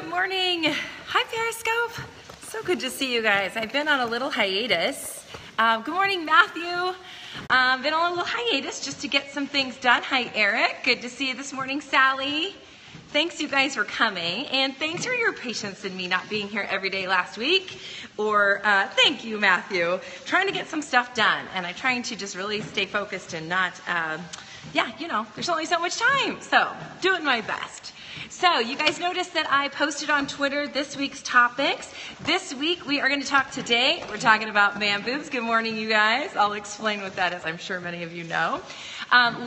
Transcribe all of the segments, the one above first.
Good morning. Hi, Periscope. So good to see you guys. I've been on a little hiatus. Good morning, Matthew. Been on a little hiatus just to get some things done. Hi, Eric. Good to see you this morning, Sally. Thanks, you guys, for coming, and thanks for your patience in me not being here every day last week. Or thank you, Matthew. Trying to get some stuff done, and I'm trying to just really stay focused and not, there's only so much time, so doing my best. So you guys noticed that I posted on Twitter this week's topics. This week we are going to talk today. We're talking about man boobs. Good morning, you guys. I'll explain what that is. I'm sure many of you know.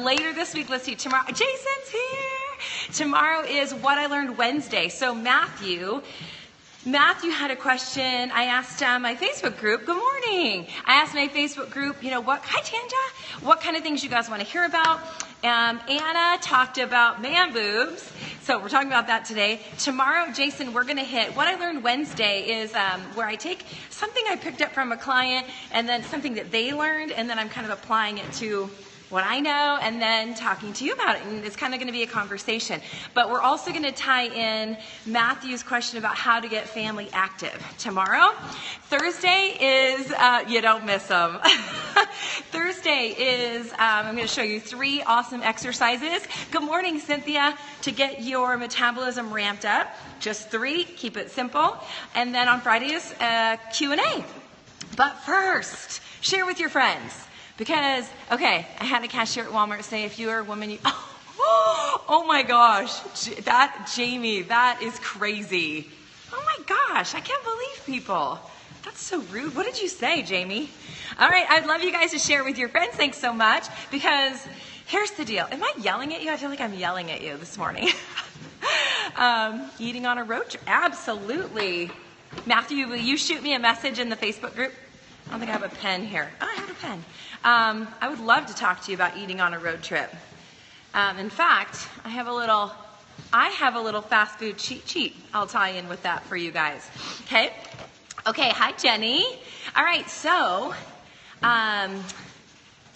Later this week, let's see, tomorrow, Jason's here. Tomorrow is What I Learned Wednesday. So Matthew had a question. I asked my Facebook group, good morning. I asked my Facebook group, hi Tanja, what kind of things you guys want to hear about? Anna talked about man boobs. So we're talking about that today. Tomorrow, Jason, we're going to hit What I Learned Wednesday is where I take something I picked up from a client and then something that they learned, and then I'm kind of applying it to what I know and then talking to you about it. And it's kind of going to be a conversation. But we're also going to tie in Matthew's question about how to get family active tomorrow. Thursday is, you don't miss them. Thursday is, I'm going to show you 3 awesome exercises. Good morning, Cynthia, to get your metabolism ramped up. Just 3, keep it simple. And then on Friday is Q&A. But first, share with your friends. Because, I had a cashier at Walmart say, if you are a woman, oh my gosh, Jamie, that is crazy. Oh my gosh, I can't believe people. That's so rude. What did you say, Jamie? All right, I'd love you guys to share with your friends. Thanks so much. Because here's the deal. Am I yelling at you? I feel like I'm yelling at you this morning. Eating on a road trip. Absolutely. Matthew, will you shoot me a message in the Facebook group? I don't think I have a pen here. Oh, I have a pen. I would love to talk to you about eating on a road trip. In fact, I have a little fast food cheat sheet. I'll tie in with that for you guys. Okay, hi Jenny. All right, so I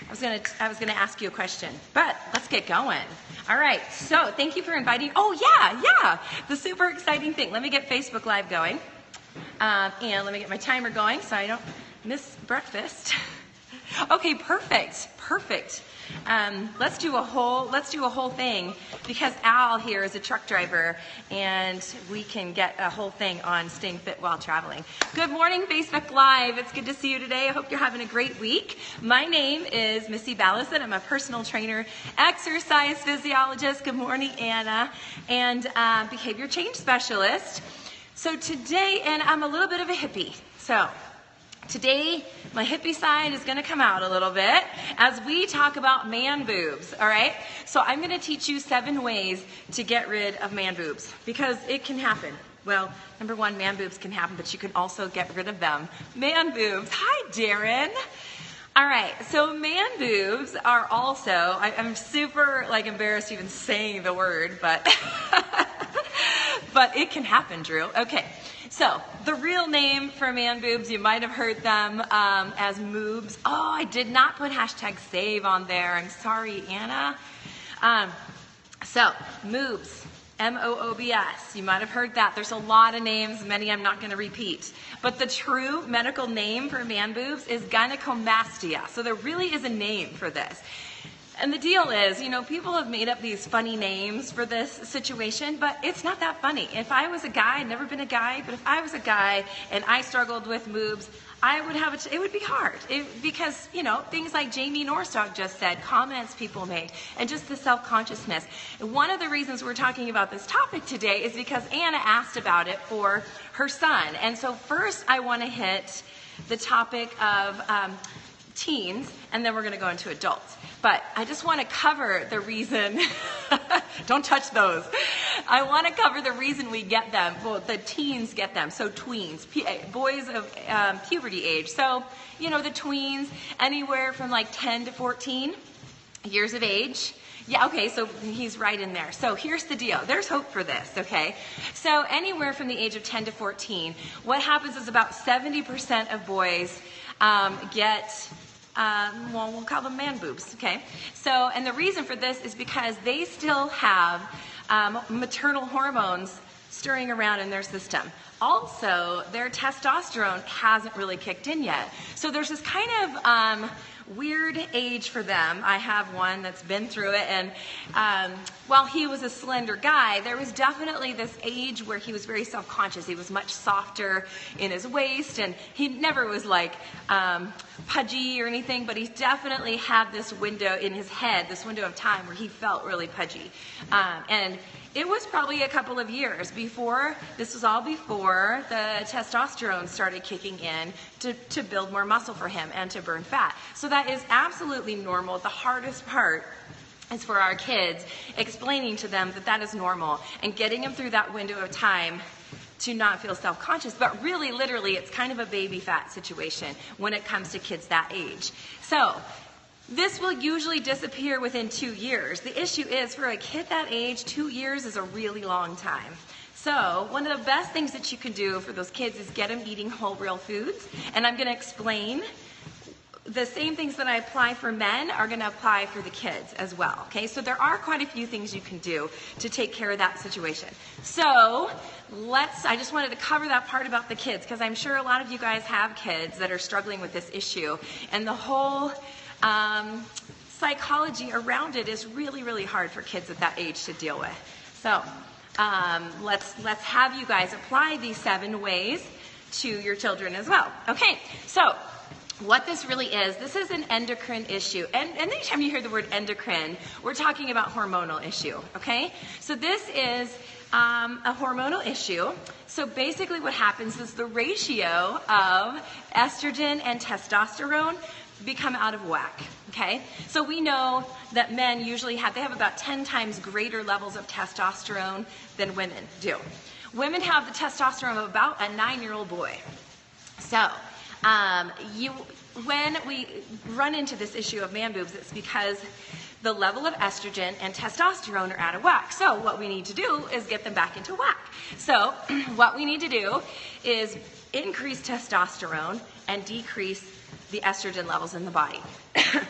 was gonna ask you a question, but let's get going. All right, so thank you for inviting. Oh yeah, the super exciting thing. Let me get Facebook Live going, and let me get my timer going so I don't miss breakfast. Okay, perfect. Let's do a whole thing because Al here is a truck driver and we can get a whole thing on staying fit while traveling. Good morning, Facebook Live. It's good to see you today. I hope you're having a great week. My name is Missy Ballison. I'm a personal trainer, exercise physiologist. Good morning, Anna, and behavior change specialist. So today, and I'm a little bit of a hippie. So today, my hippie side is going to come out a little bit as we talk about man boobs, all right? So I'm going to teach you 7 ways to get rid of man boobs because it can happen. Well, number 1, man boobs can happen, but you can also get rid of them. Man boobs. Hi, Darren. All right, so man boobs are also, I'm super embarrassed even saying the word, but, but it can happen, Drew. Okay. So, the real name for man boobs, you might have heard them as moobs. Oh, I did not put #save on there. I'm sorry, Anna. So, moobs, M-O-O-B-S. You might have heard that. There's a lot of names, many I'm not going to repeat. But the true medical name for man boobs is gynecomastia. So, there really is a name for this. And the deal is, people have made up these funny names for this situation, but it's not that funny. If I was a guy, I'd never been a guy, but if I was a guy and I struggled with moobs, it would be hard. Because, things like Jamie Norstock just said, comments people made, and just the self-consciousness. One of the reasons we're talking about this topic today is because Anna asked about it for her son. And so first I want to hit the topic of teens, and then we're going to go into adults. But I just want to cover the reason, don't touch those. I want to cover the reason we get them, well, the teens get them, so tweens, boys of puberty age. So, the tweens, anywhere from 10 to 14 years of age. Yeah, okay, so he's right in there. So here's the deal. There's hope for this, okay? So anywhere from the age of 10 to 14, what happens is about 70% of boys get we'll call them man boobs, okay? So, and the reason for this is because they still have maternal hormones stirring around in their system. Also, their testosterone hasn't really kicked in yet. So there's this kind of weird age for them. I have one that's been through it, and while he was a slender guy, there was definitely this age where he was very self-conscious. He was much softer in his waist, and he never was like pudgy or anything, but he definitely had this window in his head, this window of time where he felt really pudgy. And it was probably a couple of years before, this was all before the testosterone started kicking in to build more muscle for him and to burn fat. So that is absolutely normal. The hardest part is for our kids, explaining to them that that is normal and getting them through that window of time to not feel self-conscious. But really, literally, it's kind of a baby fat situation when it comes to kids that age. So this will usually disappear within 2 years. The issue is, for a kid that age, 2 years is a really long time. So one of the best things that you can do for those kids is get them eating whole, real foods. And I'm going to explain the same things that I apply for men are going to apply for the kids as well. Okay, so there are quite a few things you can do to take care of that situation. So I just wanted to cover that part about the kids, because I'm sure a lot of you guys have kids that are struggling with this issue. And the whole psychology around it is really, really hard for kids at that age to deal with. So let's have you guys apply these 7 ways to your children as well. Okay, so what this really is, this is an endocrine issue. And anytime you hear the word endocrine, we're talking about hormonal issue, okay? So this is a hormonal issue. So basically what happens is the ratio of estrogen and testosterone become out of whack, okay? So we know that men usually have about 10 times greater levels of testosterone than women do. Women have the testosterone of about a 9-year-old boy. So when we run into this issue of man boobs, it's because the level of estrogen and testosterone are out of whack. So what we need to do is get them back into whack. So what we need to do is increase testosterone and decrease the estrogen levels in the body.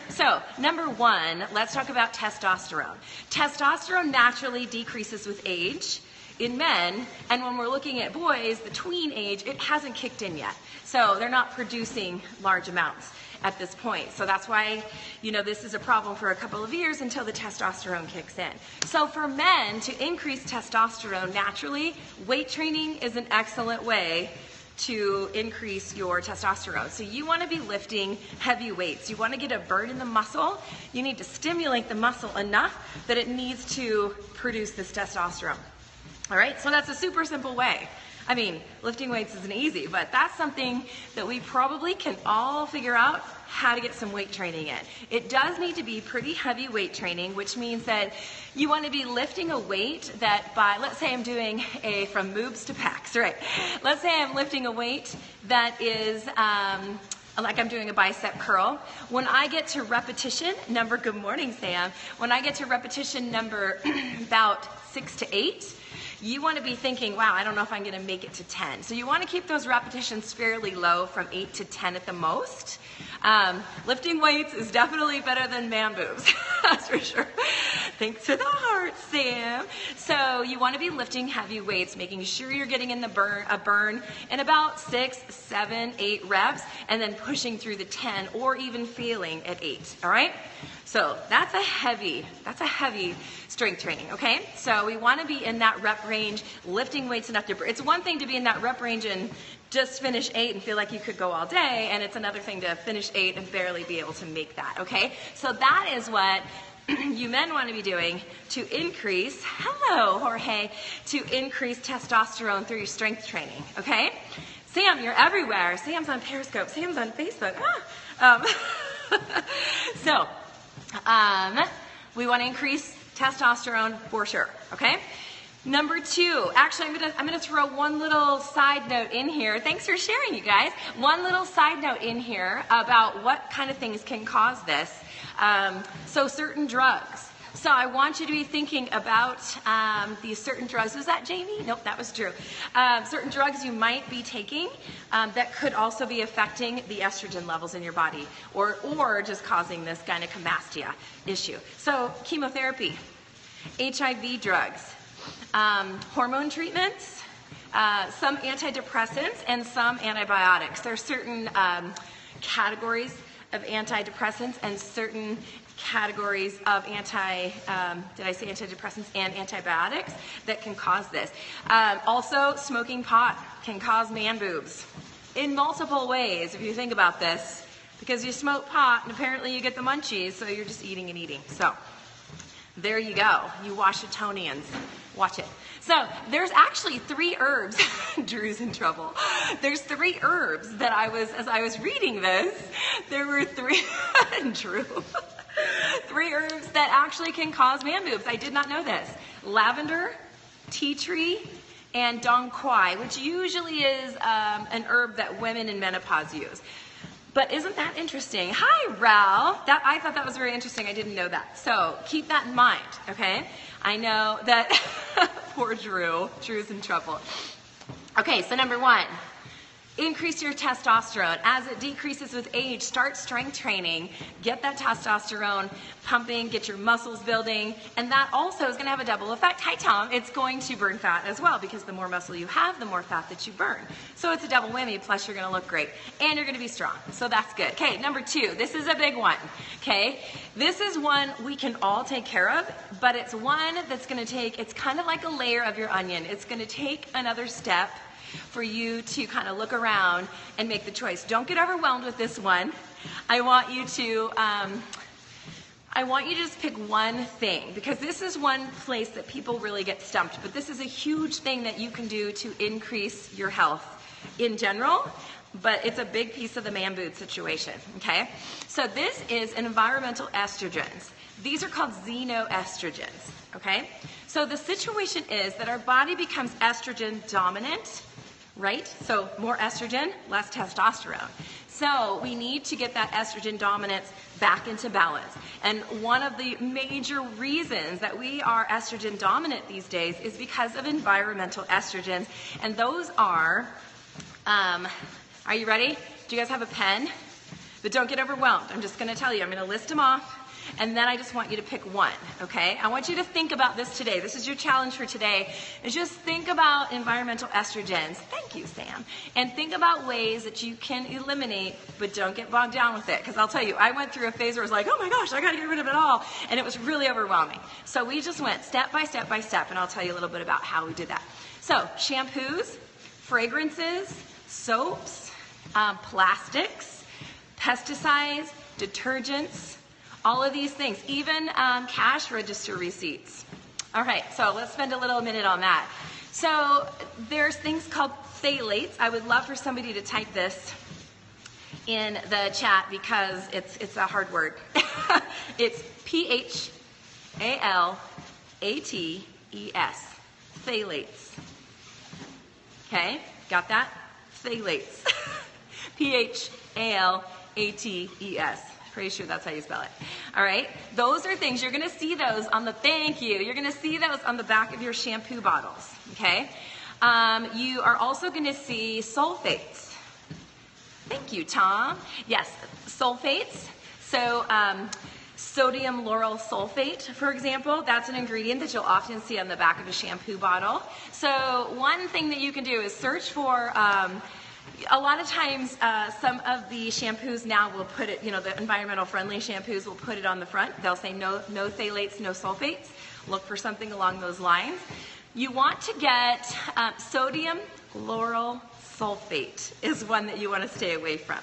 So, number 1, let's talk about testosterone. Testosterone naturally decreases with age in men, and when we're looking at boys, the tween age, it hasn't kicked in yet. So they're not producing large amounts at this point. So that's why, this is a problem for a couple of years until the testosterone kicks in. So for men to increase testosterone naturally, weight training is an excellent way to increase your testosterone. So you want to be lifting heavy weights. You want to get a burn in the muscle. You need to stimulate the muscle enough that it needs to produce this testosterone. All right, so that's a super simple way. I mean, lifting weights isn't easy, but that's something that we probably can all figure out how to get some weight training in. It does need to be pretty heavy weight training, which means that you want to be lifting a weight that let's say I'm doing from boobs to pecs, right? Let's say I'm lifting a weight that is like I'm doing a bicep curl. When I get to repetition number, good morning, Sam. When I get to repetition number about 6 to 8, you want to be thinking, wow, I don't know if I'm going to make it to 10. So you want to keep those repetitions fairly low, from 8 to 10 at the most. Lifting weights is definitely better than man boobs, that's for sure. Thanks to the heart, Sam. So you want to be lifting heavy weights, making sure you're getting in a burn in about 6, 7, 8 reps, and then pushing through the 10, or even failing at 8, all right? So that's a heavy strength training, okay? So we want to be in that rep range, lifting weights enough to burn. It's one thing to be in that rep range and just finish 8 and feel like you could go all day, and it's another thing to finish 8 and barely be able to make that, okay? So that is what you men want to be doing to increase, hello Jorge, to increase testosterone through your strength training, okay? Sam, you're everywhere. Sam's on Periscope. Sam's on Facebook. So, we want to increase testosterone for sure, okay? Number 2, actually I'm gonna throw one little side note in here. Thanks for sharing, you guys. One little side note in here about what kind of things can cause this. So certain drugs. So I want you to be thinking about these certain drugs. Was that Jamie? Nope, that was Drew. Certain drugs you might be taking that could also be affecting the estrogen levels in your body, or just causing this gynecomastia issue. So chemotherapy, HIV drugs, hormone treatments, some antidepressants, and some antibiotics. There are certain categories of antidepressants and certain categories of antidepressants and antibiotics that can cause this. Also, smoking pot can cause man boobs in multiple ways, if you think about this, because you smoke pot and apparently you get the munchies, so you're just eating and eating. So there you go, you Washingtonians. Watch it. So there's actually 3 herbs. Drew's in trouble. There's 3 herbs that as I was reading this, there were 3, Drew, 3 herbs that actually can cause man boobs. I did not know this. Lavender, tea tree, and dong quai, which usually is an herb that women in menopause use. But isn't that interesting? Hi, Ralph. I thought that was very interesting. I didn't know that. So keep that in mind, okay? I know that poor Drew. Drew's in trouble. Okay, so number 1, increase your testosterone. As it decreases with age, start strength training. Get that testosterone pumping, get your muscles building, and that also is going to have a double effect. Hi, Tom. It's going to burn fat as well, because the more muscle you have, the more fat that you burn. So it's a double whammy, plus you're going to look great, and you're going to be strong. So that's good. Okay, number 2. This is a big one, okay? This is one we can all take care of, but it's one that's going to take, it's kind of like a layer of your onion. It's going to take another step for you to kind of look around and make the choice. Don't get overwhelmed with this one. I want you to just pick one thing, because this is one place that people really get stumped, but this is a huge thing that you can do to increase your health in general, but it's a big piece of the man boob situation, okay? So this is environmental estrogens. These are called xenoestrogens, okay? So the situation is that our body becomes estrogen dominant, right? So more estrogen, less testosterone. So we need to get that estrogen dominance back into balance. And one of the major reasons that we are estrogen dominant these days is because of environmental estrogens. And those are you ready? Do you guys have a pen? But don't get overwhelmed. I'm just going to tell you. I'm going to list them off. And then I just want you to pick one, okay? I want you to think about this today. This is your challenge for today, is just think about environmental estrogens. Thank you, Sam. And think about ways that you can eliminate, but don't get bogged down with it. Because I'll tell you, I went through a phase where I was like, oh my gosh, I got to get rid of it all. And it was really overwhelming. So we just went step by step by step, and I'll tell you a little bit about how we did that. So shampoos, fragrances, soaps, plastics, pesticides, detergents, all of these things, even cash register receipts. All right, so let's spend a little minute on that. So there's things called phthalates. I would love for somebody to type this in the chat because it's a hard word. It's phalates, phthalates. Okay, got that? Phthalates. phalates. Pretty sure that's how you spell it. All right, those are things, you're going to see those on the, you're going to see those on the back of your shampoo bottles, okay? You are also going to see sulfates. Thank you, Tom. Yes, sulfates. So sodium lauryl sulfate, for example, that's an ingredient that you'll often see on the back of a shampoo bottle. So one thing that you can do is search for a lot of times, some of the shampoos now will put it, the environmental friendly shampoos will put it on the front. They'll say no phthalates, no sulfates. Look for something along those lines. You want to get sodium lauryl sulfate is one that you want to stay away from.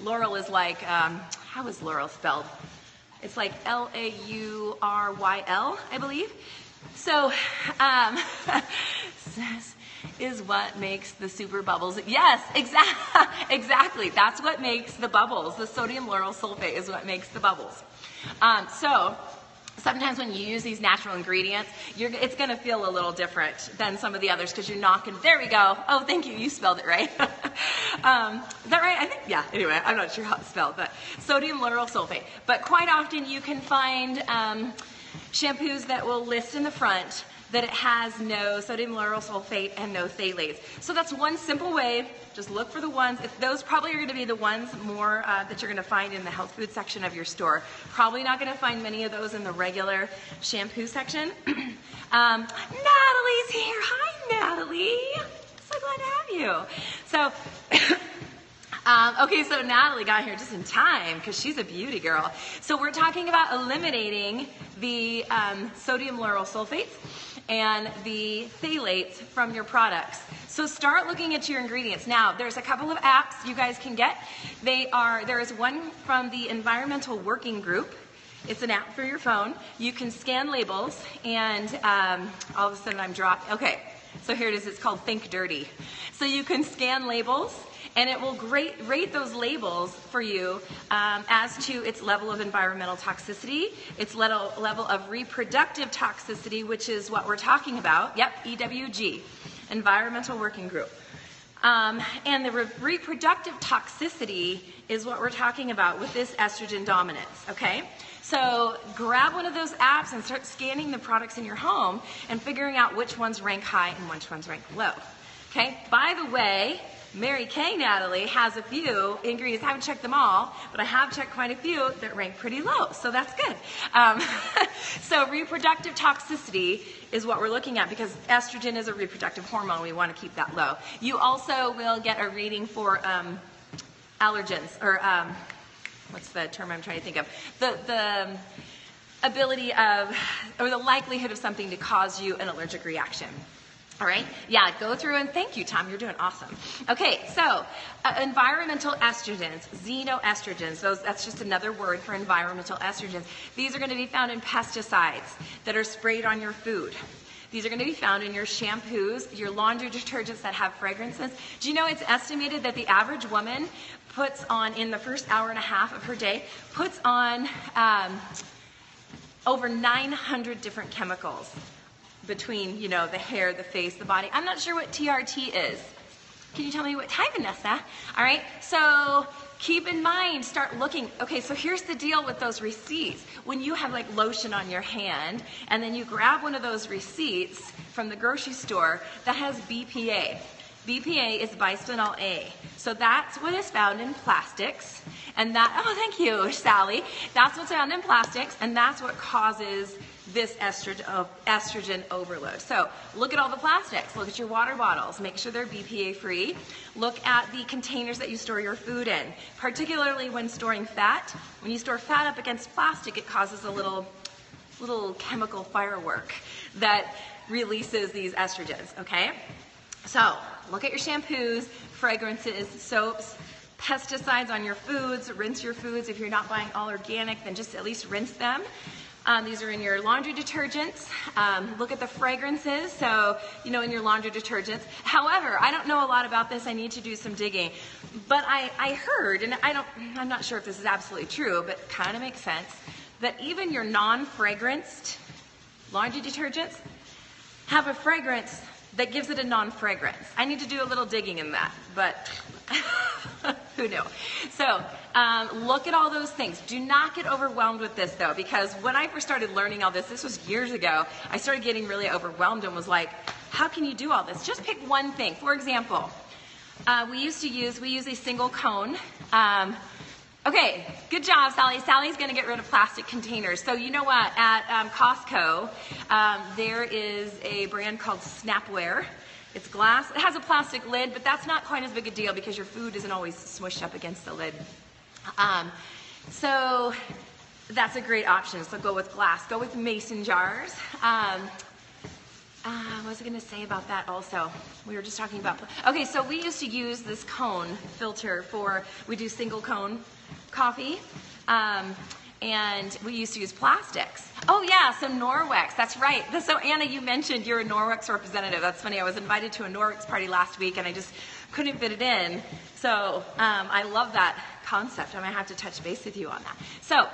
Laurel is like, how is laurel spelled? It's like Lauryl, I believe. So, is what makes the super bubbles. Yes, exactly. That's what makes the bubbles. The sodium lauryl sulfate is what makes the bubbles. So sometimes when you use these natural ingredients, it's going to feel a little different than some of the others because you're not going to, there we go. Oh, thank you. You spelled it right. Is that right? I think, yeah. Anyway, I'm not sure how it's spelled, but sodium lauryl sulfate. But quite often you can find shampoos that will list in the front that it has no sodium lauryl sulfate and no phthalates. So that's one simple way. Just look for the ones. Those probably are going to be the ones more that you're going to find in the health food section of your store. Probably not going to find many of those in the regular shampoo section. Natalie's here. Hi, Natalie. So glad to have you. So, okay, so Natalie got here just in time because she's a beauty girl. So we're talking about eliminating the sodium lauryl sulfates and the phthalates from your products. So start looking at your ingredients. Now, there's a couple of apps you guys can get. There is one from the Environmental Working Group. It's an app for your phone. You can scan labels and all of a sudden I'm dropped. Okay, so here it is. It's called Think Dirty. So you can scan labels and it will rate those labels for you as to its level of environmental toxicity, its level of reproductive toxicity, which is what we're talking about. Yep, EWG, Environmental Working Group. And the reproductive toxicity is what we're talking about with this estrogen dominance, okay? So grab one of those apps and start scanning the products in your home and figuring out which ones rank high and which ones rank low, okay? By the way, Mary Kay, Natalie, has a few ingredients. I haven't checked them all, but I have checked quite a few that rank pretty low, so that's good. So reproductive toxicity is what we're looking at because estrogen is a reproductive hormone. We want to keep that low. You also will get a rating for allergens, or what's the term I'm trying to think of? The ability of, or the likelihood of something to cause you an allergic reaction. All right, yeah, go through and thank you, Tom, you're doing awesome. Okay, so environmental estrogens, xenoestrogens, that's just another word for environmental estrogens. These are going to be found in pesticides that are sprayed on your food. These are going to be found in your shampoos, your laundry detergents that have fragrances. Do you know it's estimated that the average woman puts on, in the first hour and a half of her day, puts on over 900 different chemicals between, you know, the hair, the face, the body. I'm not sure what TRT is. Can you tell me what? Hi, Vanessa. All right, so keep in mind, start looking. Okay, so here's the deal with those receipts. When you have like lotion on your hand, and then you grab one of those receipts from the grocery store that has BPA. BPA is bisphenol A. So that's what is found in plastics. And that, oh, thank you, Sally. That's what's found in plastics, and that's what causes this estrogen overload. So look at all the plastics. Look at your water bottles. Make sure they're BPA free. Look at the containers that you store your food in, particularly when storing fat. When you store fat up against plastic, it causes a little chemical firework that releases these estrogens, okay? So look at your shampoos, fragrances, soaps, pesticides on your foods. Rinse your foods. If you're not buying all organic, then just at least rinse them. These are in your laundry detergents. Look at the fragrances, so, you know, in your laundry detergents. However, I don't know a lot about this. I need to do some digging. But I heard, and I'm not sure if this is absolutely true, but it kind of makes sense, that even your non-fragranced laundry detergents have a fragrance that gives it a non-fragrance. I need to do a little digging in that, but who knew? So look at all those things. Do not get overwhelmed with this, though, because when I first started learning all this was years ago, I started getting really overwhelmed and was like, how can you do all this? Just pick one thing. For example, we use a single cone. Okay, good job, Sally. Sally's going to get rid of plastic containers. So you know what? At Costco, there is a brand called Snapware. It's glass. It has a plastic lid, but that's not quite as big a deal because your food isn't always smushed up against the lid. So that's a great option. So go with glass. Go with mason jars. What was I going to say about that also? We were just talking about... Okay, so we used to use this cone filter for... We do single cone coffee. And we used to use plastics. Oh yeah, so Norwex, that's right. So Anna, you mentioned you're a Norwex representative. That's funny, I was invited to a Norwex party last week and I just couldn't fit it in. So I love that concept. I might have to touch base with you on that. So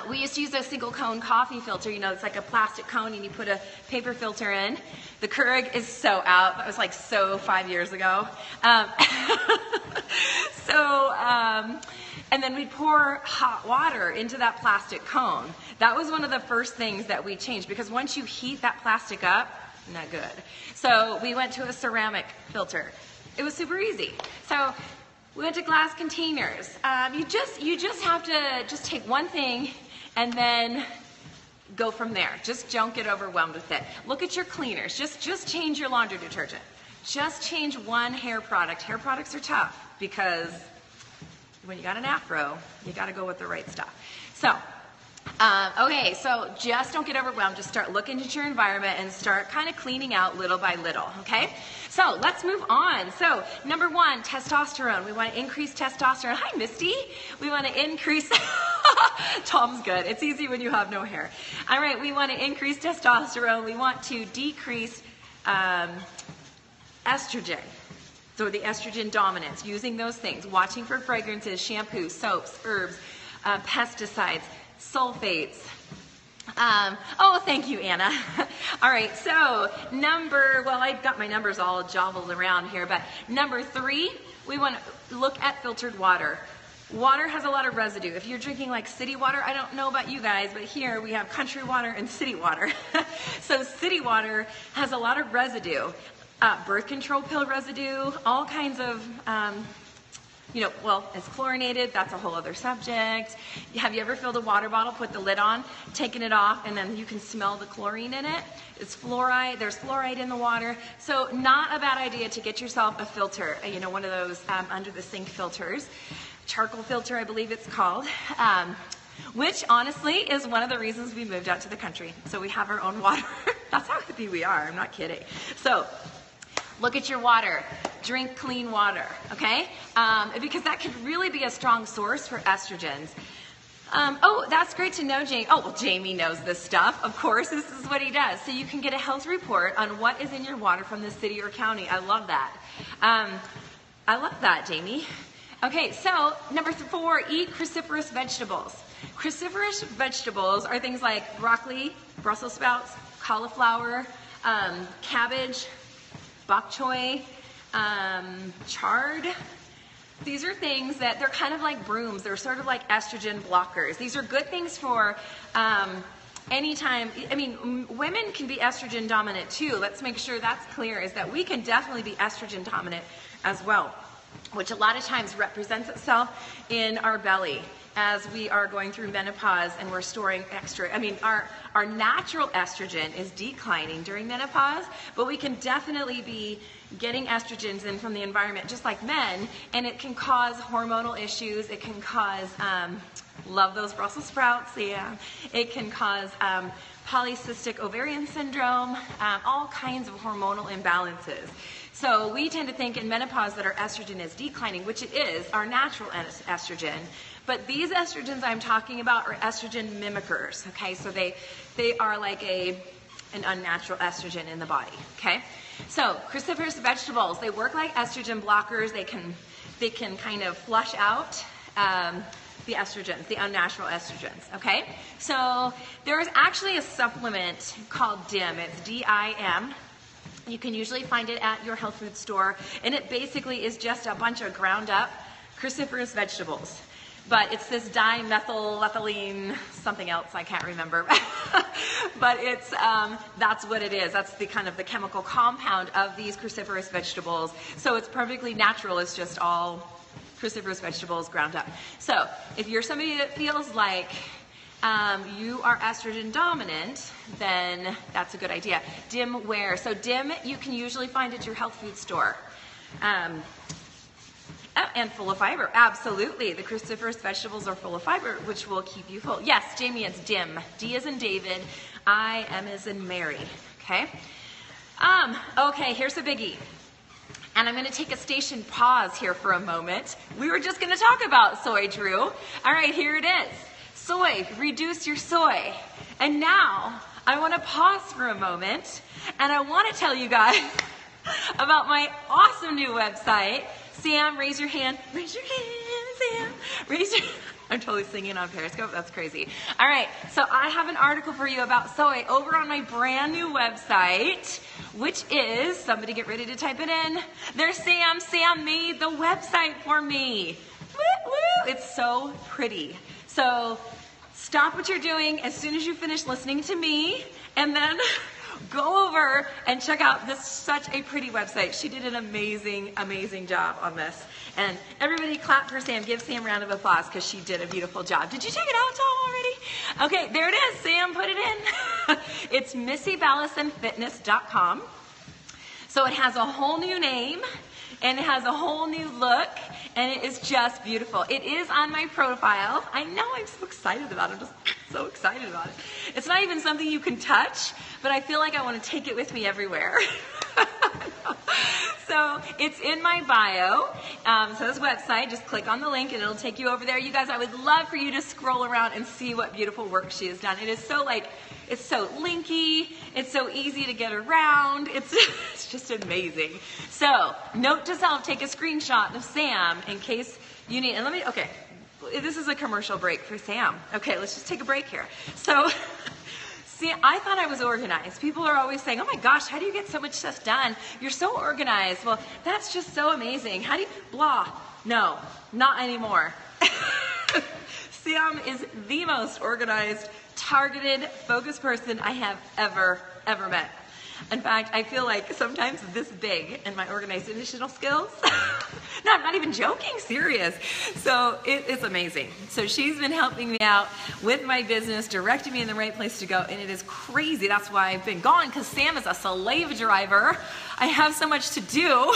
we used to use a single cone coffee filter. You know, it's like a plastic cone and you put a paper filter in. The Keurig is so out. That was like so 5 years ago. And then we'd pour hot water into that plastic cone. That was one of the first things that we changed, because once you heat that plastic up, not good. So we went to a ceramic filter. It was super easy. So we went to glass containers. You just have to just take one thing and then go from there. Just don't get overwhelmed with it. Look at your cleaners. Just change your laundry detergent. Just change one hair product. Hair products are tough because when you got an afro, you got to go with the right stuff. So, okay, so just don't get overwhelmed. Just start looking at your environment and start kind of cleaning out little by little, okay? So let's move on. So number 1, testosterone. We want to increase testosterone. Hi, Misty. We want to increase... Tom's good. It's easy when you have no hair. All right, we want to increase testosterone. We want to decrease estrogen. So the estrogen dominance, using those things, watching for fragrances, shampoos, soaps, herbs, pesticides, sulfates. Oh, thank you, Anna. All right, so well, I've got my numbers all jobbled around here, but number 3, we want to look at filtered water. Water has a lot of residue. If you're drinking like city water, I don't know about you guys, but here we have country water and city water. So city water has a lot of residue. Birth control pill residue, all kinds of, well, it's chlorinated. That's a whole other subject. Have you ever filled a water bottle, put the lid on, taken it off, and then you can smell the chlorine in it? It's fluoride. There's fluoride in the water. So not a bad idea to get yourself a filter, one of those under the sink filters. Charcoal filter, I believe it's called. Which honestly is one of the reasons we moved out to the country. So we have our own water. That's how hippie we are. I'm not kidding. So look at your water. Drink clean water, okay? Because that could really be a strong source for estrogens. Oh, that's great to know, Jamie. Oh, well, Jamie knows this stuff. Of course, this is what he does. So you can get a health report on what is in your water from the city or county. I love that. I love that, Jamie. Okay, so number 4, eat cruciferous vegetables. Cruciferous vegetables are things like broccoli, Brussels sprouts, cauliflower, cabbage, bok choy, chard. These are things that they're kind of like brooms. They're sort of like estrogen blockers. These are good things for anytime. I mean, women can be estrogen dominant too. Let's make sure that's clear, is that we can definitely be estrogen dominant as well, which a lot of times represents itself in our belly as we are going through menopause and we're storing extra. I mean, our natural estrogen is declining during menopause, but we can definitely be getting estrogens in from the environment just like men, and it can cause hormonal issues. It can cause, love those Brussels sprouts, yeah. It can cause polycystic ovarian syndrome, all kinds of hormonal imbalances. So we tend to think in menopause that our estrogen is declining, which it is, our natural estrogen. But these estrogens I'm talking about are estrogen mimickers, okay? So they are like an unnatural estrogen in the body, okay? So cruciferous vegetables, they work like estrogen blockers. They can kind of flush out the estrogens, the unnatural estrogens, okay? So there's actually a supplement called DIM. It's D-I-M. You can usually find it at your health food store, and it basically is just a bunch of ground up cruciferous vegetables. But it's this dimethylethylene, something else I can't remember. But it's that's what it is. That's the kind of the chemical compound of these cruciferous vegetables. So it's perfectly natural. It's just all cruciferous vegetables ground up. So if you're somebody that feels like you are estrogen dominant, then that's a good idea. DIM where? So DIM you can usually find at your health food store. And full of fiber, absolutely. The cruciferous vegetables are full of fiber, which will keep you full. Yes, Jamie, it's DIM. D as in David, I, M as in Mary, okay? Okay, here's a biggie. And I'm gonna take a station pause here for a moment. We were just gonna talk about soy, Drew. All right, here it is. Soy, reduce your soy. And now, I wanna pause for a moment, and I wanna tell you guys about my awesome new website. Sam, raise your hand. Raise your hand, Sam. Raise your... I'm totally singing on Periscope. That's crazy. All right, so I have an article for you about soy over on my brand new website, which is, somebody get ready to type it in. There's Sam. Sam made the website for me. Woo, woo. it's so pretty. So stop what you're doing as soon as you finish listening to me, and then go over and check out this such a pretty website. She did an amazing, amazing job on this. And everybody clap for Sam. Give Sam a round of applause because she did a beautiful job. Did you check it out, Tom, already? Okay, there it is. Sam put it in. It's MissyBallisonFitness.com. So it has a whole new name, and it has a whole new look, and it is just beautiful. It is on my profile. I know, I'm so excited about it. I'm just so excited about it. It's not even something you can touch, but I feel like I want to take it with me everywhere. So it's in my bio. So this website, just click on the link and it'll take you over there. You guys, I would love for you to scroll around and see what beautiful work she has done. It is so it's so linky. It's so easy to get around. It's just amazing. So note to self, take a screenshot of Sam in case you need, and okay, this is a commercial break for Sam. Okay, let's just take a break here. So, see, I thought I was organized. People are always saying, oh my gosh, how do you get so much stuff done? You're so organized. Well, that's just so amazing. How do you, blah. No, not anymore. Sam is the most organized, targeted, focused person I have ever met. In fact, I feel like sometimes this big in my organizational skills. No, I'm not even joking, serious. So it's amazing. So she's been helping me out with my business, directing me in the right place to go, and it is crazy. That's why I've been gone, because Sam is a slave driver. I have so much to do.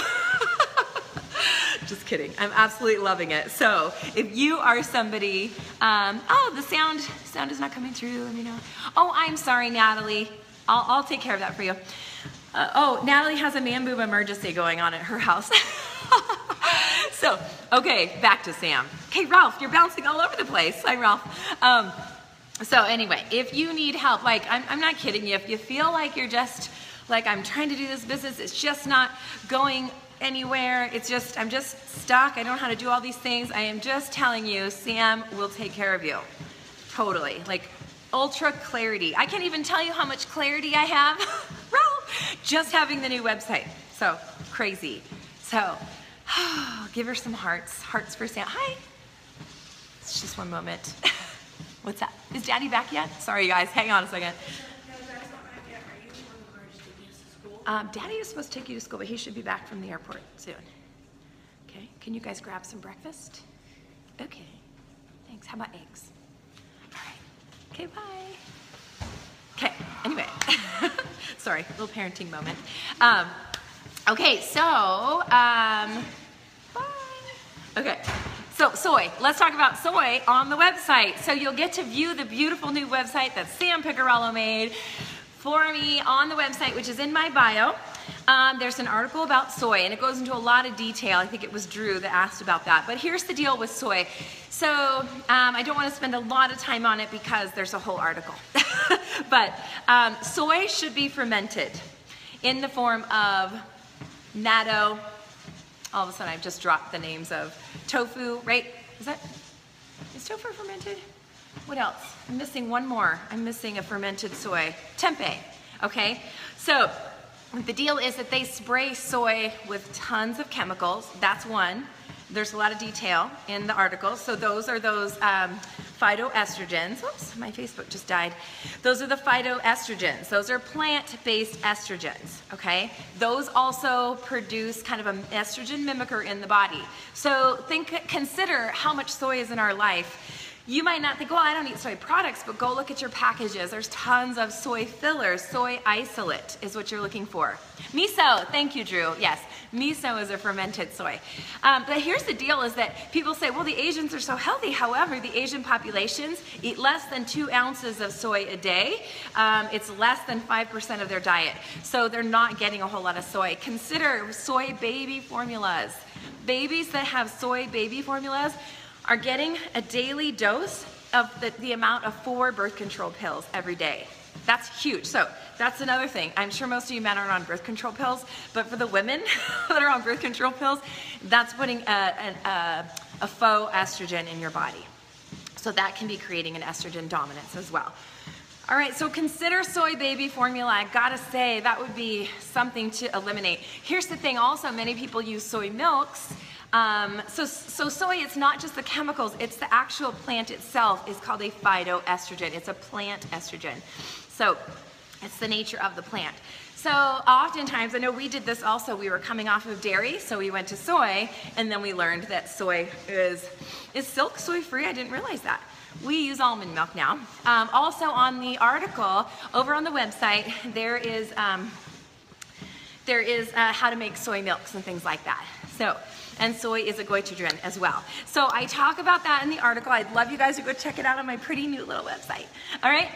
Just kidding. I'm absolutely loving it. So if you are somebody, oh, the sound is not coming through. Let me know. Oh, I'm sorry, Natalie. I'll take care of that for you. Oh, Natalie has a man boob emergency going on at her house. So, okay, back to Sam. Okay, Ralph, you're bouncing all over the place. Hi, Ralph. So anyway, if you need help, like, I'm not kidding you. If you feel like you're just, like, I'm trying to do this business, it's just not going anywhere. It's just, I'm just stuck. I don't know how to do all these things. I am just telling you, Sam will take care of you. Totally. Like, ultra clarity. I can't even tell you how much clarity I have, Ralph, just having the new website. So crazy. So give her some hearts. Hearts for Sam. Hi. It's just one moment. What's that? Is Daddy back yet? Sorry, guys. Hang on a second. Daddy is supposed to take you to school, but he should be back from the airport soon. Okay. Can you guys grab some breakfast? Okay. Thanks. How about eggs? Okay, bye. Okay, anyway. Sorry, little parenting moment. Okay, so, bye. Okay, so soy. Let's talk about soy on the website. So you'll get to view the beautiful new website that Sam Picarello made for me on the website, which is in my bio. There's an article about soy, and it goes into a lot of detail. I think it was Drew that asked about that. But here's the deal with soy. So I don't want to spend a lot of time on it because there's a whole article. But soy should be fermented in the form of natto. All of a sudden, I've just dropped the names of tofu, right? Is tofu fermented? What else? I'm missing one more. I'm missing a fermented soy. Tempeh, okay? So the deal is that they spray soy with tons of chemicals. That's one. There's a lot of detail in the article. So those are those phytoestrogens. Oops, my Facebook just died. Those are the phytoestrogens. Those are plant-based estrogens, okay? Those also produce kind of an estrogen mimicker in the body. So consider how much soy is in our life. You might not think, well, I don't eat soy products, but go look at your packages. There's tons of soy fillers. Soy isolate is what you're looking for. Miso, thank you, Drew. Yes, miso is a fermented soy. But here's the deal is that people say, well, the Asians are so healthy. However, the Asian populations eat less than 2 ounces of soy a day. It's less than 5% of their diet. So they're not getting a whole lot of soy. Consider soy baby formulas. Babies that have soy baby formulas are getting a daily dose of the amount of 4 birth control pills every day. That's huge. So that's another thing. I'm sure most of you men aren't on birth control pills, but for the women that are on birth control pills, that's putting a faux estrogen in your body. So that can be creating an estrogen dominance as well. All right, so consider soy baby formula. I gotta say, that would be something to eliminate. Here's the thing also, many people use soy milks. So soy, it's not just the chemicals, it's the actual plant itself is called a phytoestrogen. It's a plant estrogen. So it's the nature of the plant. So oftentimes, I know we did this also, we were coming off of dairy, so we went to soy, and then we learned that soy is silk soy free? I didn't realize that. We use almond milk now. Also on the article, over on the website, there is how to make soy milks and things like that. So, and soy is a goitrogen as well. So I talk about that in the article. I'd love you guys to go check it out on my pretty new little website. All right,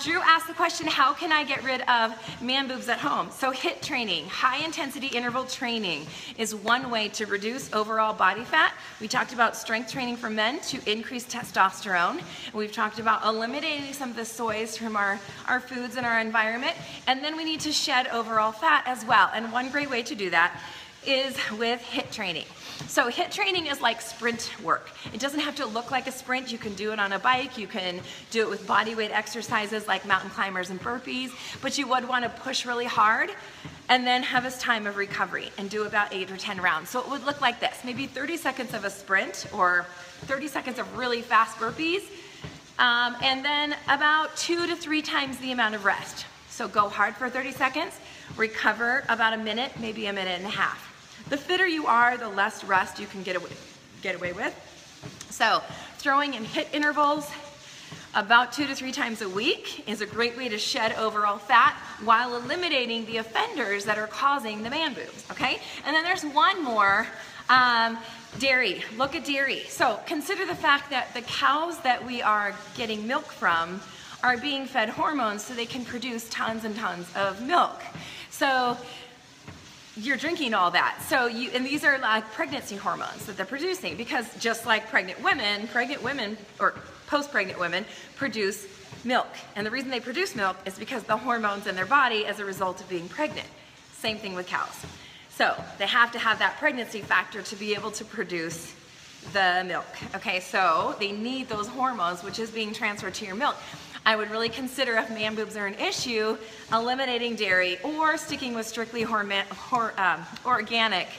Drew asked the question, how can I get rid of man boobs at home? So HIIT training, high intensity interval training, is one way to reduce overall body fat. We talked about strength training for men to increase testosterone. We've talked about eliminating some of the soys from our foods and our environment. And then we need to shed overall fat as well. And one great way to do that is with HIIT training. So HIIT training is like sprint work. It doesn't have to look like a sprint. You can do it on a bike. You can do it with body weight exercises like mountain climbers and burpees, but you would want to push really hard and then have a time of recovery and do about 8 or 10 rounds. So it would look like this, maybe 30 seconds of a sprint or 30 seconds of really fast burpees, and then about 2 to 3 times the amount of rest. So go hard for 30 seconds, recover about a minute, maybe a minute and a half. The fitter you are, the less rest you can get away with. So throwing in HIIT intervals about 2 to 3 times a week is a great way to shed overall fat while eliminating the offenders that are causing the man boobs, okay? And then there's one more, dairy. Look at dairy. So consider the fact that the cows that we are getting milk from are being fed hormones so they can produce tons and tons of milk. So you're drinking all that. So and these are like pregnancy hormones that they're producing, because just like pregnant women or post-pregnant women produce milk. And the reason they produce milk is because the hormones in their body as a result of being pregnant. Same thing with cows. So they have to have that pregnancy factor to be able to produce the milk. Okay, so they need those hormones, which is being transferred to your milk. I would really consider, if man boobs are an issue, eliminating dairy or sticking with strictly organic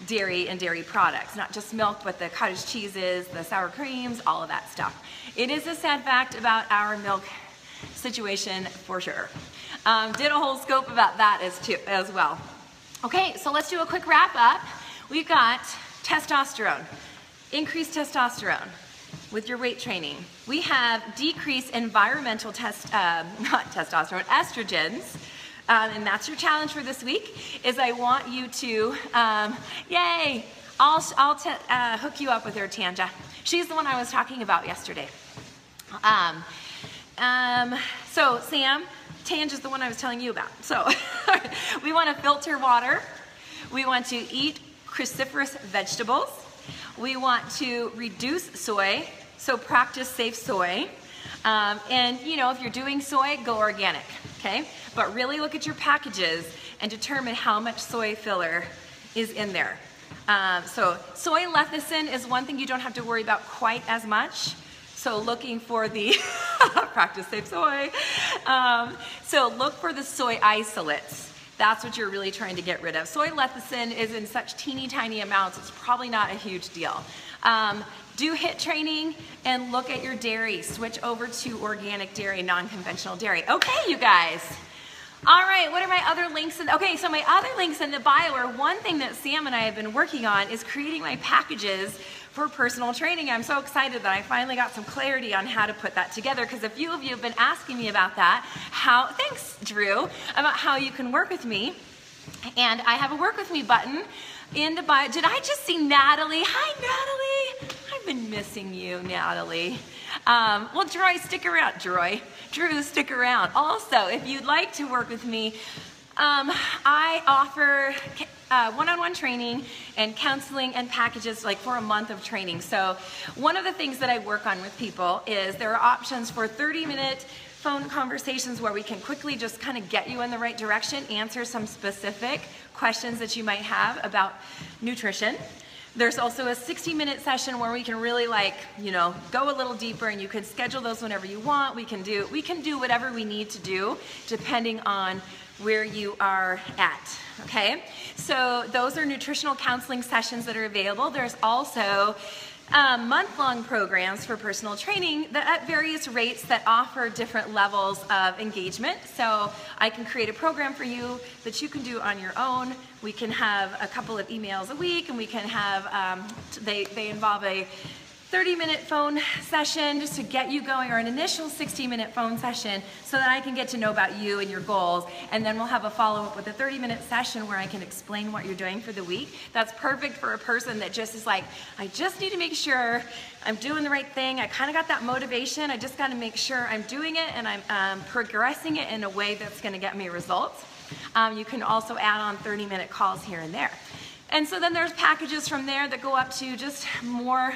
dairy and dairy products. Not just milk, but the cottage cheeses, the sour creams, all of that stuff. It is a sad fact about our milk situation for sure. Did a whole scope about that as well. Okay, so let's do a quick wrap up. We've got testosterone, increased testosterone with your weight training. We have decreased environmental estrogens, and that's your challenge for this week, is I want you to, yay, I'll hook you up with her, Tanja. She's the one I was talking about yesterday. So Sam, Tanja's the one I was telling you about. So we want to filter water. We want to eat cruciferous vegetables. We want to reduce soy, so practice safe soy. And you know, if you're doing soy, go organic, okay? But really look at your packages and determine how much soy filler is in there. So soy lecithin is one thing you don't have to worry about quite as much. So looking for the, practice safe soy. So look for the soy isolates. That's what you're really trying to get rid of. Soy lecithin is in such teeny tiny amounts, it's probably not a huge deal. Do HIIT training and look at your dairy. Switch over to organic dairy, non-conventional dairy. Okay, you guys. All right, what are my other links? Okay, so my other links in the bio are one thing that Sam and I have been working on is creating my packages for personal training. I'm so excited that I finally got some clarity on how to put that together, because a few of you have been asking me about that. Thanks, Drew, about how you can work with me. And I have a work with me button in the bio. Did I just see Natalie? Hi, Natalie. I've been missing you, Natalie. Well, Drew, stick around. Drew, stick around. Also, if you'd like to work with me, I offer one-on-one training and counseling and packages like for a month of training. So one of the things that I work on with people is there are options for 30-minute phone conversations where we can quickly just kind of get you in the right direction, answer some specific questions that you might have about nutrition. There's also a 60-minute session where we can really go a little deeper, and you can schedule those whenever you want. We can do whatever we need to do depending on where you are at, okay? So those are nutritional counseling sessions that are available. There's also month-long programs for personal training at various rates that offer different levels of engagement. So I can create a program for you that you can do on your own. We can have a couple of emails a week, and we can have, they involve a 30-minute phone session just to get you going, or an initial 60-minute phone session so that I can get to know about you and your goals. And then we'll have a follow-up with a 30-minute session where I can explain what you're doing for the week. That's perfect for a person that just is like, I just need to make sure I'm doing the right thing. I kind of got that motivation. I just got to make sure I'm doing it and I'm progressing it in a way that's going to get me results. You can also add on 30-minute calls here and there. And so then there's packages from there that go up to just more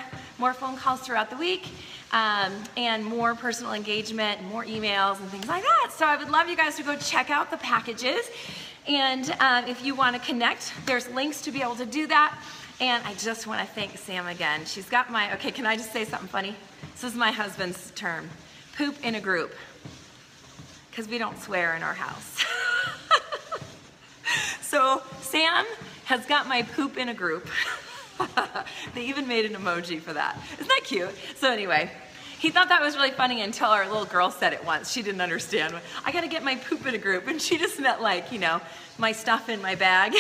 phone calls throughout the week, and more personal engagement, more emails and things like that. So I would love you guys to go check out the packages. And if you want to connect, there's links to be able to do that. And I just want to thank Sam again. She's got okay, can I just say something funny? This is my husband's term, poop in a group, because we don't swear in our house. So Sam has got my poop in a group. They even made an emoji for that. Isn't that cute? So anyway, he thought that was really funny until our little girl said it once. She didn't understand. I gotta get my poop in a group. And she just meant my stuff in my bag.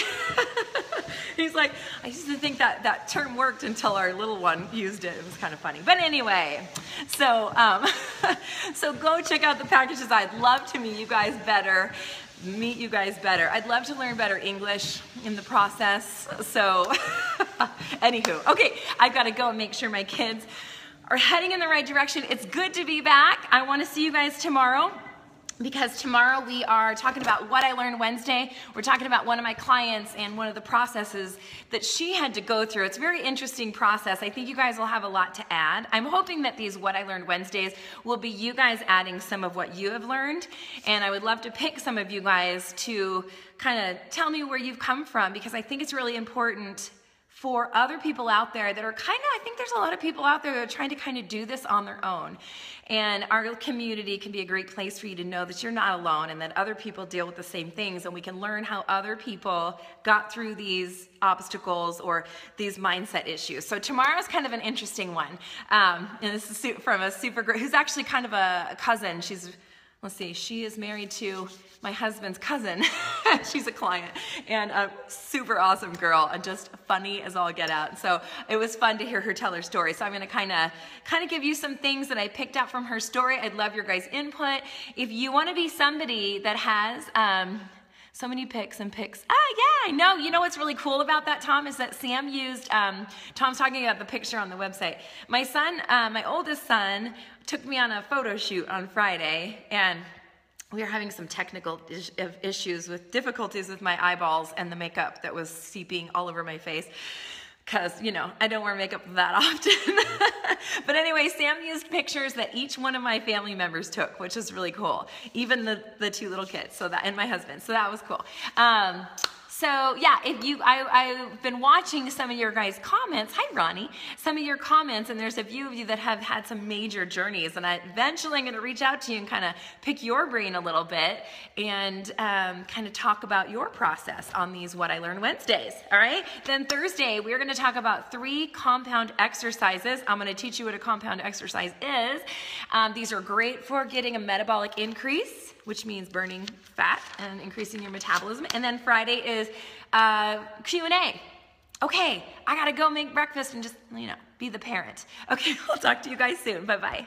He's like, I used to think that term worked until our little one used it. It was kind of funny. But anyway, so, so go check out the packages. I'd love to meet you guys better. I'd love to learn better English in the process. So anywho, okay, I've got to go and make sure my kids are heading in the right direction. It's good to be back. I want to see you guys tomorrow, because tomorrow we are talking about What I Learned Wednesday. We're talking about one of my clients and one of the processes that she had to go through. It's a very interesting process. I think you guys will have a lot to add. I'm hoping that these What I Learned Wednesdays will be you guys adding some of what you have learned. And I would love to pick some of you guys to kind of tell me where you've come from, because I think it's really important for other people out there that are I think there's a lot of people out there that are trying to kind of do this on their own. And our community can be a great place for you to know that you're not alone, and that other people deal with the same things, and we can learn how other people got through these obstacles or these mindset issues. So tomorrow's kind of an interesting one. And this is from a super girl who's actually kind of a cousin. Let's see, she is married to my husband's cousin. She's a client, and a super awesome girl, and just funny as all get out. So it was fun to hear her tell her story. So I'm gonna kind of give you some things that I picked out from her story. I'd love your guys' input. If you wanna be somebody that has so many pics. Ah, yeah, I know. You know what's really cool about that, Tom, is that Sam used, Tom's talking about the picture on the website. My son, my oldest son, took me on a photo shoot on Friday, and we were having some technical issues with difficulties with my eyeballs and the makeup that was seeping all over my face, because, I don't wear makeup that often. But anyway, Sam used pictures that each one of my family members took, which is really cool. Even the two little kids, and my husband. So that was cool. So yeah, I've been watching some of your guys' comments. Hi, Ronnie. Some of your comments, and there's a few of you that have had some major journeys, and eventually I'm going to reach out to you and kind of pick your brain a little bit and kind of talk about your process on these What I Learned Wednesdays. All right. Then Thursday we're going to talk about 3 compound exercises. I'm going to teach you what a compound exercise is. These are great for getting a metabolic increase, which means burning fat and increasing your metabolism. And then Friday is Q&A. Okay, I gotta go make breakfast and just, be the parent. Okay, I'll talk to you guys soon. Bye-bye.